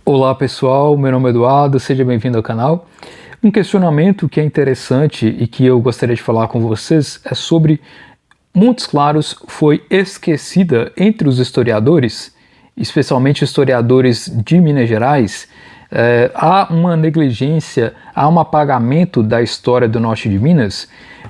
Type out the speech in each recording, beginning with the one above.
Olá pessoal, meu nome é Eduardo, seja bem-vindo ao canal. Um questionamento que é interessante e que eu gostaria de falar com vocês é sobre Montes Claros foi esquecida entre os historiadores, especialmente historiadores de Minas Gerais. Há uma negligência, há um apagamento da história do norte de Minas,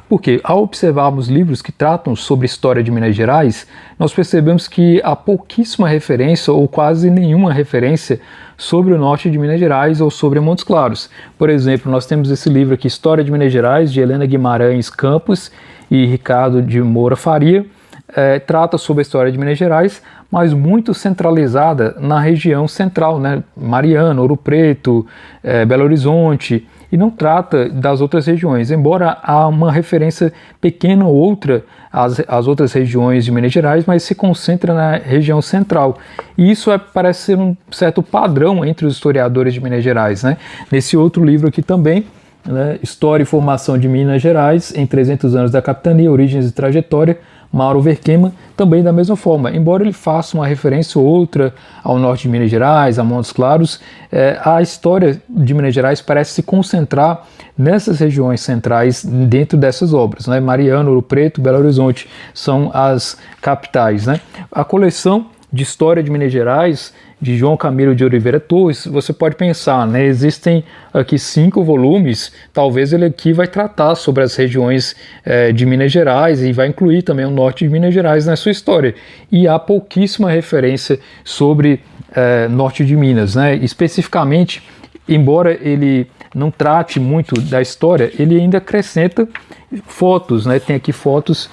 porque ao observarmos livros que tratam sobre a história de Minas Gerais, nós percebemos que há pouquíssima referência ou quase nenhuma referência sobre o norte de Minas Gerais ou sobre Montes Claros. Por exemplo, nós temos esse livro aqui, História de Minas Gerais, de Helena Guimarães Campos e Ricardo de Moura Faria. Trata sobre a história de Minas Gerais, mas muito centralizada na região central, né? Mariana, Ouro Preto, Belo Horizonte, e não trata das outras regiões, embora há uma referência pequena ou outra às outras regiões de Minas Gerais, mas se concentra na região central. E isso parece ser um certo padrão entre os historiadores de Minas Gerais, né? Nesse outro livro aqui também, né, História e Formação de Minas Gerais em 300 anos da capitania, Origens e Trajetória, Mauro Verquema, também da mesma forma. Embora ele faça uma referência ou outra ao norte de Minas Gerais, a Montes Claros, a história de Minas Gerais parece se concentrar nessas regiões centrais dentro dessas obras, né? Mariana, Ouro Preto, Belo Horizonte são as capitais, né? A coleção de História de Minas Gerais, de João Camilo de Oliveira Torres, você pode pensar, né? Existem aqui 5 volumes, talvez ele aqui vai tratar sobre as regiões de Minas Gerais e vai incluir também o norte de Minas Gerais na sua história. E há pouquíssima referência sobre norte de Minas, né? Especificamente, embora ele não trate muito da história, ele ainda acrescenta fotos, né? Tem aqui fotos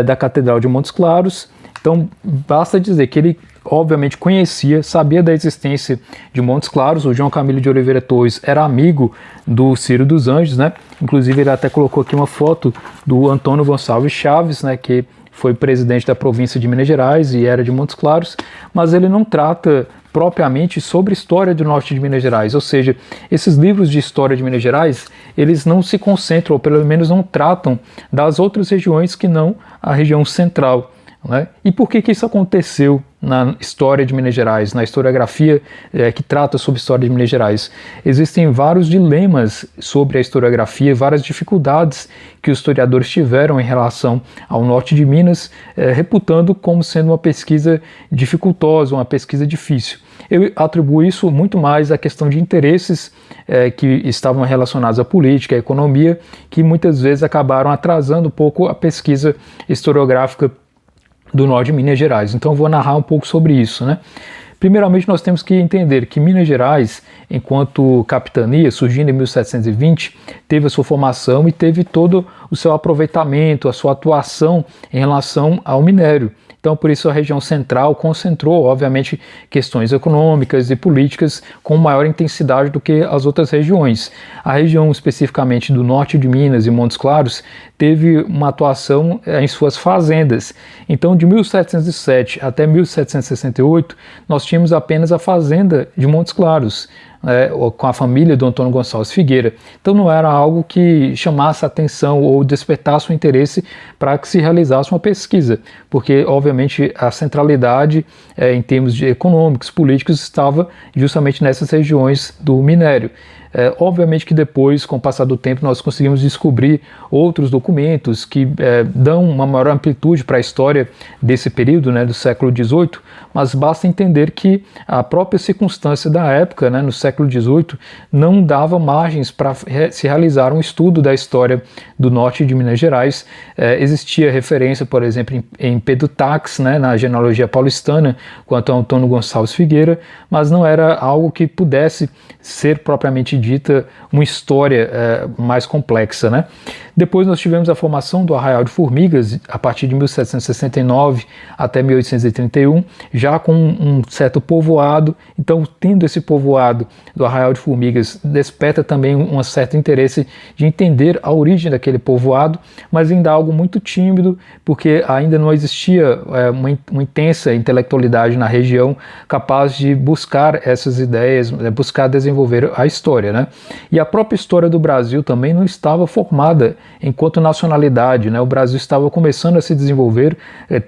da Catedral de Montes Claros. Então, basta dizer que ele, obviamente, conhecia, sabia da existência de Montes Claros. O João Camilo de Oliveira Torres era amigo do Ciro dos Anjos, né? Inclusive, ele até colocou aqui uma foto do Antônio Gonçalves Chaves, né? Que foi presidente da província de Minas Gerais e era de Montes Claros, mas ele não trata propriamente sobre a história do norte de Minas Gerais, ou seja, esses livros de história de Minas Gerais, eles não se concentram, ou pelo menos não tratam das outras regiões que não a região central, né? E por que isso aconteceu na história de Minas Gerais, na historiografia que trata sobre a história de Minas Gerais? Existem vários dilemas sobre a historiografia, várias dificuldades que os historiadores tiveram em relação ao norte de Minas, reputando como sendo uma pesquisa dificultosa, uma pesquisa difícil. Eu atribuo isso muito mais à questão de interesses que estavam relacionados à política, à economia, que muitas vezes acabaram atrasando um pouco a pesquisa historiográfica do norte de Minas Gerais. Então eu vou narrar um pouco sobre isso, né? Primeiramente, nós temos que entender que Minas Gerais, enquanto capitania, surgindo em 1720, teve a sua formação e teve todo o seu aproveitamento, a sua atuação em relação ao minério. Então, por isso, a região central concentrou, obviamente, questões econômicas e políticas com maior intensidade do que as outras regiões. A região, especificamente do norte de Minas e Montes Claros, teve uma atuação em suas fazendas. Então, de 1707 até 1768, nós tínhamos apenas a fazenda de Montes Claros, com a família do Antônio Gonçalves Figueira. Então não era algo que chamasse a atenção ou despertasse o interesse para que se realizasse uma pesquisa, porque obviamente a centralidade em termos de econômicos, políticos, estava justamente nessas regiões do minério. Obviamente que depois, com o passar do tempo, nós conseguimos descobrir outros documentos que dão uma maior amplitude para a história desse período, né, do século XVIII, mas basta entender que a própria circunstância da época, né, no século XVIII, não dava margens para se realizar um estudo da história do norte de Minas Gerais. Existia referência, por exemplo, em Pedro Tax, né, na genealogia paulistana, quanto a Antônio Gonçalves Figueira, mas não era algo que pudesse ser propriamente dita uma história mais complexa, né? Depois nós tivemos a formação do Arraial de Formigas a partir de 1769 até 1831, já com um certo povoado. Então, tendo esse povoado do Arraial de Formigas, desperta também um certo interesse de entender a origem daquele povoado, mas ainda algo muito tímido, porque ainda não existia uma intensa intelectualidade na região capaz de buscar essas ideias, buscar desenvolver a história, história, né? E a própria história do Brasil também não estava formada enquanto nacionalidade, né? O Brasil estava começando a se desenvolver,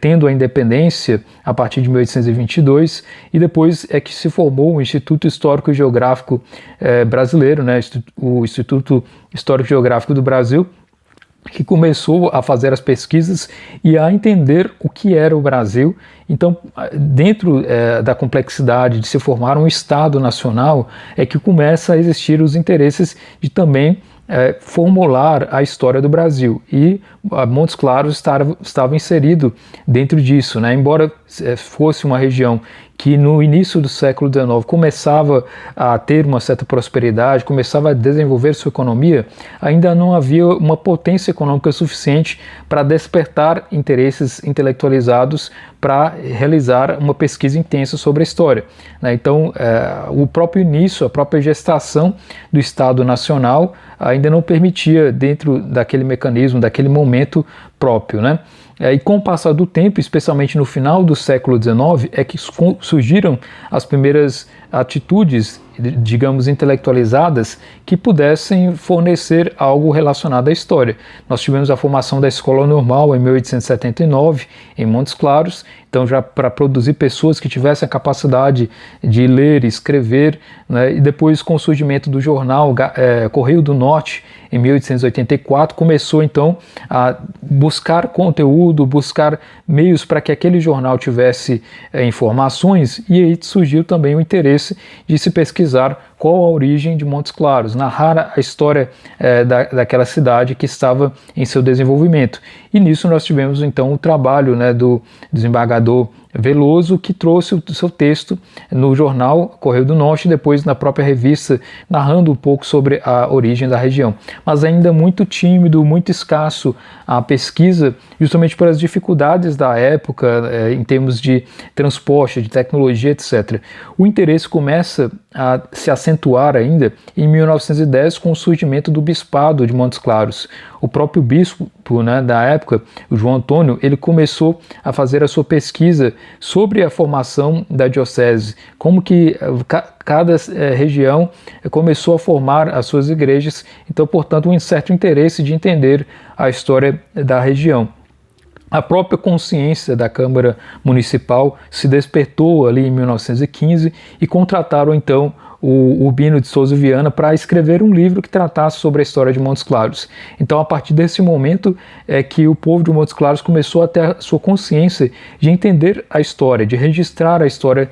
tendo a independência a partir de 1822, e depois é que se formou o Instituto Histórico e Geográfico Brasileiro, né? O Instituto Histórico e Geográfico do Brasil, que começou a fazer as pesquisas e a entender o que era o Brasil. Então, dentro da complexidade de se formar um Estado nacional, é que começa a existir os interesses de também formular a história do Brasil, e Montes Claros estava inserido dentro disso, né? Embora fosse uma região que no início do século XIX começava a ter uma certa prosperidade, começava a desenvolver sua economia, ainda não havia uma potência econômica suficiente para despertar interesses intelectualizados para realizar uma pesquisa intensa sobre a história, né? Então, o próprio início, a própria gestação do Estado Nacional ainda não permitia, dentro daquele mecanismo, daquele momento próprio, né? E com o passar do tempo, especialmente no final do século XIX, é que surgiram as primeiras atitudes, digamos, intelectualizadas que pudessem fornecer algo relacionado à história. Nós tivemos a formação da Escola Normal em 1879, em Montes Claros, então já para produzir pessoas que tivessem a capacidade de ler e escrever, né? E depois, com o surgimento do jornal Correio do Norte, em 1884, começou então a buscar conteúdo, buscar meios para que aquele jornal tivesse informações, e aí surgiu também o interesse de se pesquisar qual a origem de Montes Claros, narrar a história daquela cidade que estava em seu desenvolvimento. E nisso nós tivemos então o trabalho, né, do desembargador Veloso, que trouxe o seu texto no jornal Correio do Norte e depois na própria revista, narrando um pouco sobre a origem da região. Mas ainda muito tímido, muito escasso a pesquisa, justamente pelas dificuldades da época em termos de transporte, de tecnologia, etc. O interesse começa a se acentuar ainda em 1910 com o surgimento do Bispado de Montes Claros. O próprio bispo, né, da época, o João Antônio, ele começou a fazer a sua pesquisa sobre a formação da diocese, como que cada região começou a formar as suas igrejas, então, portanto, um certo interesse de entender a história da região. A própria consciência da Câmara Municipal se despertou ali em 1915 e contrataram então o Urbino de Souza Viana para escrever um livro que tratasse sobre a história de Montes Claros. Então, a partir desse momento é que o povo de Montes Claros começou a ter a sua consciência de entender a história, de registrar a história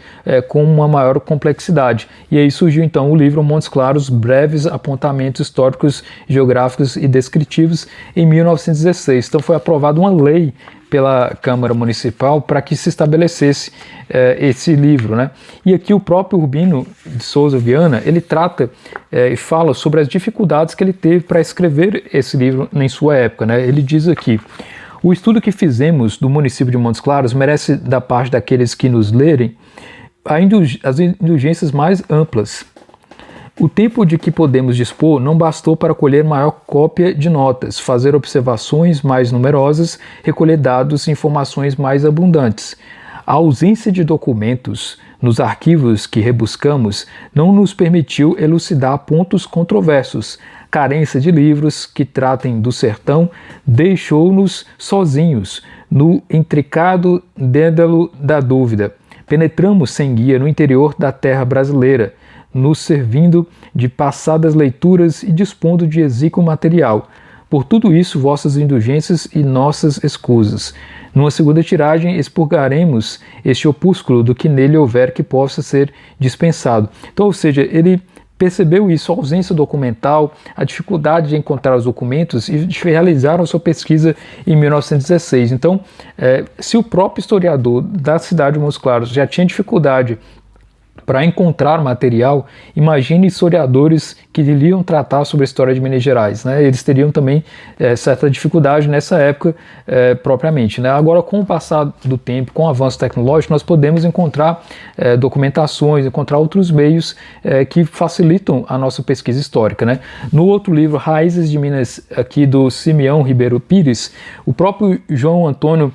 com uma maior complexidade. E aí surgiu então o livro Montes Claros, Breves Apontamentos Históricos, Geográficos e Descritivos, em 1916. Então foi aprovada uma lei pela Câmara Municipal para que se estabelecesse esse livro, né? E aqui o próprio Urbino de Souza Viana, ele trata e fala sobre as dificuldades que ele teve para escrever esse livro em sua época, né? Ele diz aqui: o estudo que fizemos do município de Montes Claros merece, da parte daqueles que nos lerem, as indulgências mais amplas. O tempo de que podemos dispor não bastou para colher maior cópia de notas, fazer observações mais numerosas, recolher dados e informações mais abundantes. A ausência de documentos nos arquivos que rebuscamos não nos permitiu elucidar pontos controversos. Carência de livros que tratem do sertão deixou-nos sozinhos no intricado dédalo da dúvida. Penetramos sem guia no interior da terra brasileira, nos servindo de passadas leituras e dispondo de exícuo material. Por tudo isso, vossas indulgências e nossas escusas. Numa segunda tiragem, expurgaremos este opúsculo do que nele houver que possa ser dispensado. Então, ou seja, ele percebeu isso, a ausência documental, a dificuldade de encontrar os documentos, e realizaram a sua pesquisa em 1916. Então, se o próprio historiador da cidade de Montes Claros já tinha dificuldade para encontrar material, imagine historiadores que iriam tratar sobre a história de Minas Gerais, né? Eles teriam também certa dificuldade nessa época propriamente, né? Agora, com o passar do tempo, com o avanço tecnológico, nós podemos encontrar documentações, encontrar outros meios que facilitam a nossa pesquisa histórica, né? No outro livro, Raízes de Minas, aqui do Simeão Ribeiro Pires, o próprio João Antônio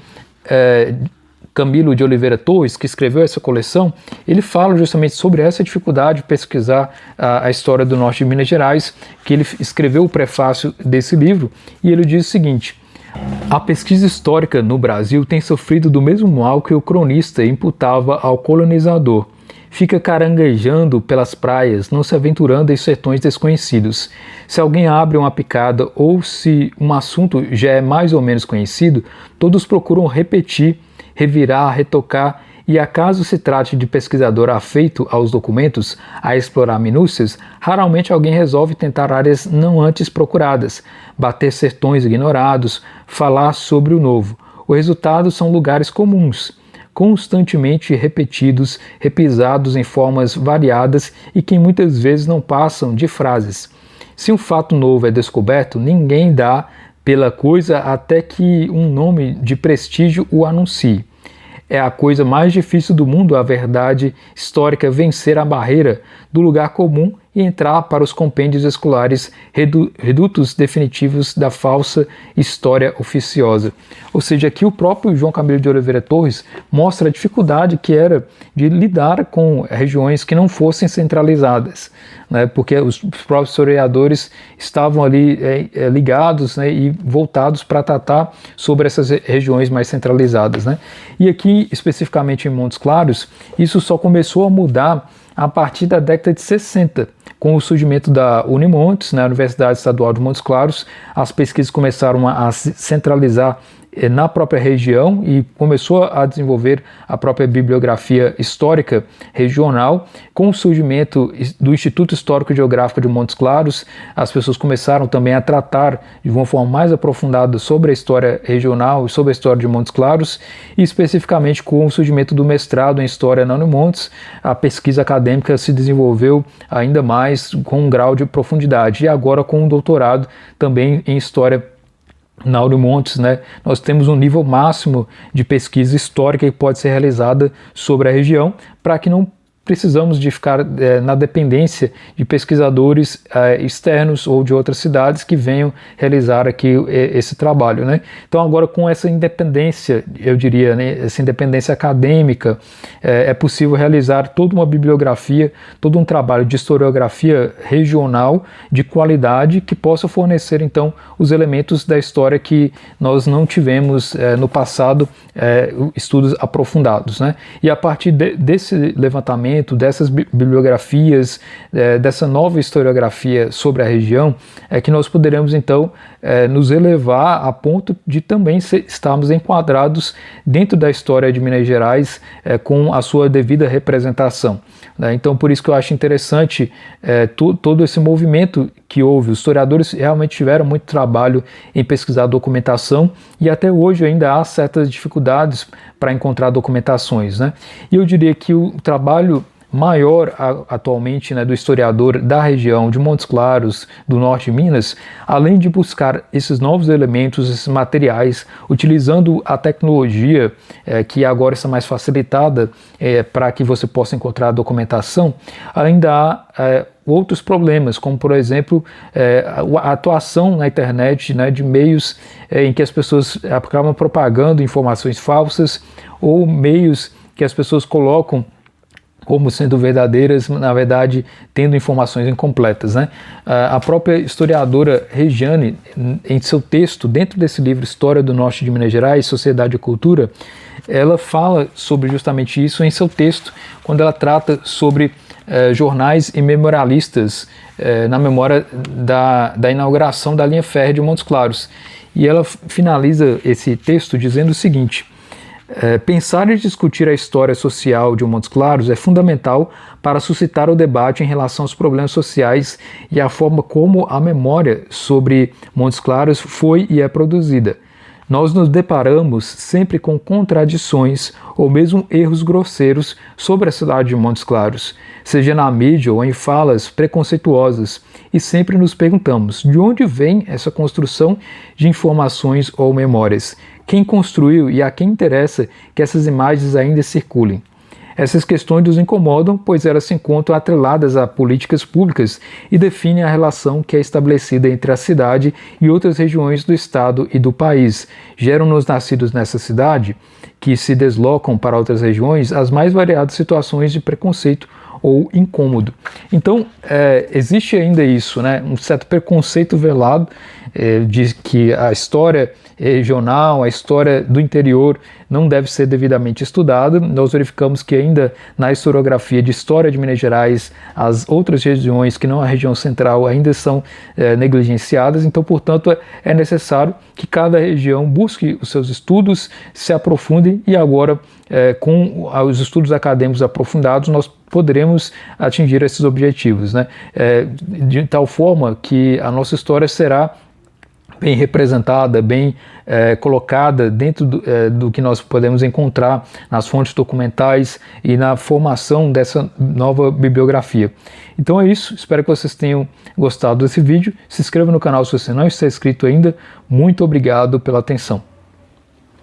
Camilo de Oliveira Torres, que escreveu essa coleção, ele fala justamente sobre essa dificuldade de pesquisar a história do norte de Minas Gerais, que ele escreveu o prefácio desse livro, e ele diz o seguinte: a pesquisa histórica no Brasil tem sofrido do mesmo mal que o cronista imputava ao colonizador. Fica caranguejando pelas praias, não se aventurando em sertões desconhecidos. Se alguém abre uma picada ou se um assunto já é mais ou menos conhecido, todos procuram repetir, revirar, retocar, e acaso se trate de pesquisador afeito aos documentos, a explorar minúcias, raramente alguém resolve tentar áreas não antes procuradas, bater sertões ignorados, falar sobre o novo. O resultado são lugares comuns, constantemente repetidos, repisados em formas variadas e que muitas vezes não passam de frases. Se um fato novo é descoberto, ninguém dá pela coisa até que um nome de prestígio o anuncie. É a coisa mais difícil do mundo, a verdade histórica, vencer a barreira do lugar comum e entrar para os compêndios escolares, redutos definitivos da falsa história oficiosa. Ou seja, aqui o próprio João Camilo de Oliveira Torres mostra a dificuldade que era de lidar com regiões que não fossem centralizadas, né, porque os próprios historiadores estavam ali ligados, né, e voltados para tratar sobre essas regiões mais centralizadas, né. E aqui, especificamente em Montes Claros, isso só começou a mudar a partir da década de 60, com o surgimento da Unimontes, na Universidade Estadual de Montes Claros. As pesquisas começaram a se centralizar na própria região e começou a desenvolver a própria bibliografia histórica regional. Com o surgimento do Instituto Histórico e Geográfico de Montes Claros, as pessoas começaram também a tratar de uma forma mais aprofundada sobre a história regional e sobre a história de Montes Claros, e especificamente com o surgimento do mestrado em História na Unimontes, a pesquisa acadêmica se desenvolveu ainda mais com um grau de profundidade, e agora com um doutorado também em História na Unimontes, né, nós temos um nível máximo de pesquisa histórica que pode ser realizada sobre a região, para que não precisamos de ficar na dependência de pesquisadores externos ou de outras cidades que venham realizar aqui esse trabalho, né? Então agora, com essa independência, eu diria, né, essa independência acadêmica, é possível realizar toda uma bibliografia, todo um trabalho de historiografia regional de qualidade que possa fornecer então os elementos da história que nós não tivemos no passado, estudos aprofundados, né? E a partir desse levantamento, dessas bibliografias, dessa nova historiografia sobre a região, é que nós poderemos então nos elevar a ponto de também estarmos enquadrados dentro da história de Minas Gerais com a sua devida representação, né? Então, por isso que eu acho interessante todo esse movimento que houve. Os historiadores realmente tiveram muito trabalho em pesquisar a documentação, e até hoje ainda há certas dificuldades para encontrar documentações, né? E eu diria que o trabalho maior atualmente, né, do historiador da região de Montes Claros, do norte de Minas, além de buscar esses novos elementos, esses materiais, utilizando a tecnologia que agora está mais facilitada para que você possa encontrar a documentação, ainda há outros problemas, como por exemplo a atuação na internet, né, de meios em que as pessoas acabam propagando informações falsas, ou meios que as pessoas colocam como sendo verdadeiras, na verdade tendo informações incompletas, né? A própria historiadora Regiane, em seu texto, dentro desse livro História do Norte de Minas Gerais, Sociedade e Cultura, ela fala sobre justamente isso em seu texto, quando ela trata sobre jornais e memorialistas na memória da inauguração da linha férrea de Montes Claros. E ela finaliza esse texto dizendo o seguinte: pensar e discutir a história social de Montes Claros é fundamental para suscitar o debate em relação aos problemas sociais e a forma como a memória sobre Montes Claros foi e é produzida. Nós nos deparamos sempre com contradições ou mesmo erros grosseiros sobre a cidade de Montes Claros, seja na mídia ou em falas preconceituosas, e sempre nos perguntamos de onde vem essa construção de informações ou memórias, quem construiu e a quem interessa que essas imagens ainda circulem. Essas questões nos incomodam, pois elas se encontram atreladas a políticas públicas e definem a relação que é estabelecida entre a cidade e outras regiões do estado e do país. Geram nos nascidos nessa cidade, que se deslocam para outras regiões, as mais variadas situações de preconceito ou incômodo. Então, existe ainda isso, né? Um certo preconceito velado de que a história regional, a história do interior não deve ser devidamente estudada. Nós verificamos que ainda na historiografia de história de Minas Gerais, as outras regiões que não a região central ainda são negligenciadas, então, portanto, é necessário que cada região busque os seus estudos, se aprofunde e agora, com os estudos acadêmicos aprofundados, nós poderemos atingir esses objetivos, né? De tal forma que a nossa história será bem representada, bem colocada dentro do que nós podemos encontrar nas fontes documentais e na formação dessa nova bibliografia. Então é isso, espero que vocês tenham gostado desse vídeo. Se inscreva no canal se você não está inscrito ainda. Muito obrigado pela atenção.